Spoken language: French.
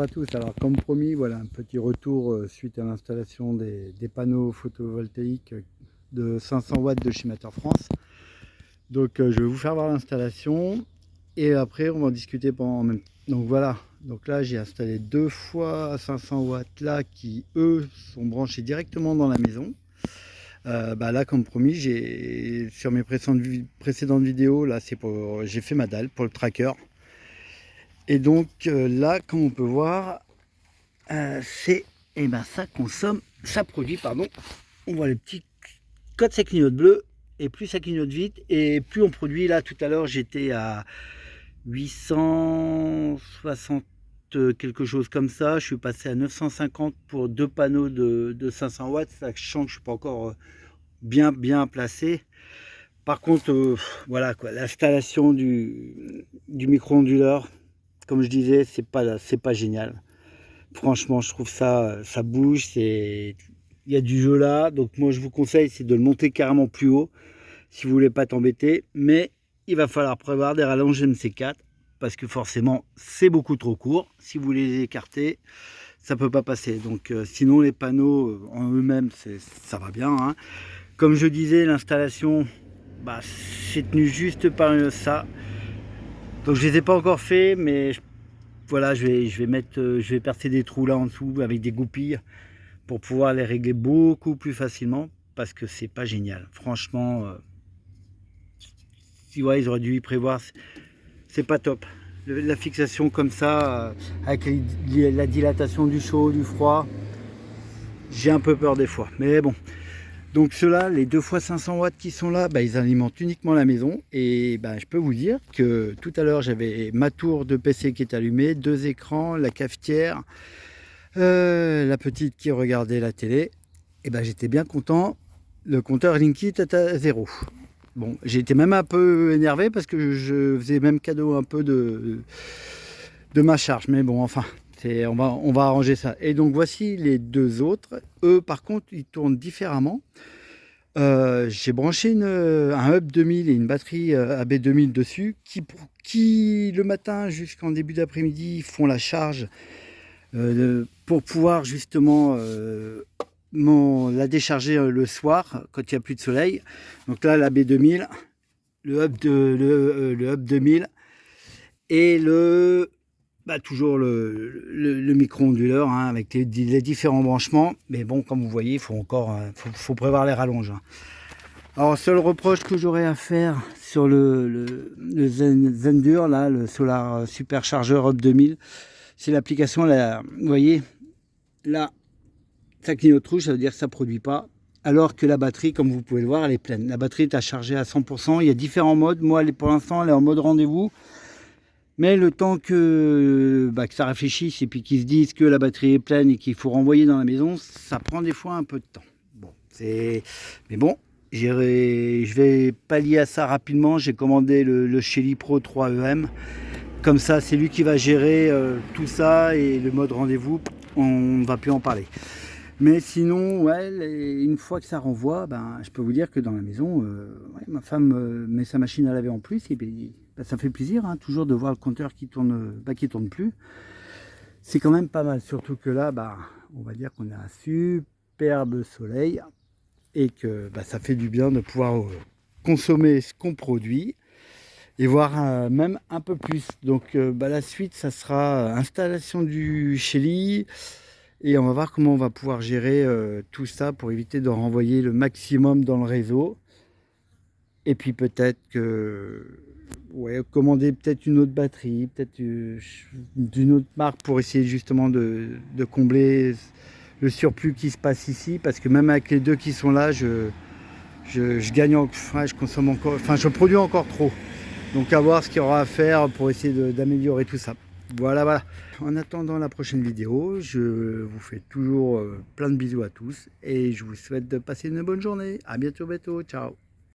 à tous. Alors comme promis, voilà un petit retour suite à l'installation des panneaux photovoltaïques de 500 watts de chez Mater France. Donc je vais vous faire voir l'installation et après on va en discuter pendant même temps. Donc voilà, donc là j'ai installé 2 fois 500 watts là qui eux sont branchés directement dans la maison. Là comme promis, j'ai sur mes précédentes vidéos, là c'est pour j'ai fait ma dalle pour le tracker. Et donc là, comme on peut voir, ça consomme, ça produit, pardon. On voit les petits codes, ça clignote bleu, et plus ça clignote vite, et plus on produit. Là, tout à l'heure, j'étais à 860 quelque chose comme ça. Je suis passé à 950 pour 2 panneaux de 500 watts, sachant que je ne suis pas encore bien placé. Par contre, voilà quoi, l'installation du micro-onduleur, comme je disais, c'est pas génial. Franchement, je trouve ça bouge, il y a du jeu là. Donc moi, je vous conseille, c'est de le monter carrément plus haut si vous voulez pas t'embêter. Mais il va falloir prévoir des rallonges MC4 parce que forcément, c'est beaucoup trop court. Si vous les écartez, ça peut pas passer. Donc sinon, les panneaux en eux-mêmes, ça va bien, hein. Comme je disais, l'installation, c'est tenu juste par ça. Donc je les ai pas encore fait, mais voilà, je vais percer des trous là en dessous avec des goupilles pour pouvoir les régler beaucoup plus facilement parce que c'est pas génial. Franchement, si ouais, ils auraient dû y prévoir, c'est pas top. La fixation comme ça, avec la dilatation du chaud, du froid, j'ai un peu peur des fois. Mais bon. Donc ceux-là, les 2 fois 500 watts qui sont là, ils alimentent uniquement la maison. Et je peux vous dire que tout à l'heure, j'avais ma tour de PC qui est allumée, 2 écrans, la cafetière, la petite qui regardait la télé. Et j'étais bien content. Le compteur Linky est à 0. Bon, j'ai été même un peu énervé parce que je faisais même cadeau un peu de ma charge. Mais bon, enfin, on va arranger ça. Et donc voici les 2 autres. Eux, par contre, ils tournent différemment. J'ai branché un Hub 2000 et une batterie AB 2000 dessus qui le matin jusqu'en début d'après-midi font la charge pour pouvoir justement la décharger le soir quand il n'y a plus de soleil. Donc là, l'AB 2000, le Hub 2000 et toujours le micro-onduleur, hein, avec les différents branchements. Mais bon, comme vous voyez, il faut encore faut prévoir les rallonges, hein. Alors, seul reproche que j'aurais à faire sur le Zendur, là, le Solar Supercharger Hub 2000, c'est l'application, vous voyez, là, ça clignote rouge, ça veut dire que ça ne produit pas. Alors que la batterie, comme vous pouvez le voir, elle est pleine. La batterie est à charger à 100%. Il y a différents modes. Moi, pour l'instant, elle est en mode rendez-vous. Mais le temps que ça réfléchisse et puis qu'ils se disent que la batterie est pleine et qu'il faut renvoyer dans la maison, ça prend des fois un peu de temps. Mais bon, je vais pallier à ça rapidement. J'ai commandé le Shelly Pro 3EM. Comme ça, c'est lui qui va gérer tout ça et le mode rendez-vous, on ne va plus en parler. Mais sinon, ouais, une fois que ça renvoie, je peux vous dire que dans la maison, ma femme met sa machine à laver en plus et puis ça fait plaisir, hein, toujours de voir le compteur qui tourne plus. C'est quand même pas mal, surtout que là, on va dire qu'on a un superbe soleil et que ça fait du bien de pouvoir consommer ce qu'on produit et voir même un peu plus. Donc la suite, ça sera installation du Shelly. Et on va voir comment on va pouvoir gérer tout ça pour éviter de renvoyer le maximum dans le réseau. Et puis peut-être que commander peut-être une autre batterie, peut-être d'une autre marque pour essayer justement de combler le surplus qui se passe ici. Parce que même avec les 2 qui sont là, je gagne, je consomme encore, je produis encore trop. Donc à voir ce qu'il y aura à faire pour essayer d'améliorer tout ça. Voilà. En attendant la prochaine vidéo, je vous fais toujours plein de bisous à tous et je vous souhaite de passer une bonne journée. À bientôt, ciao.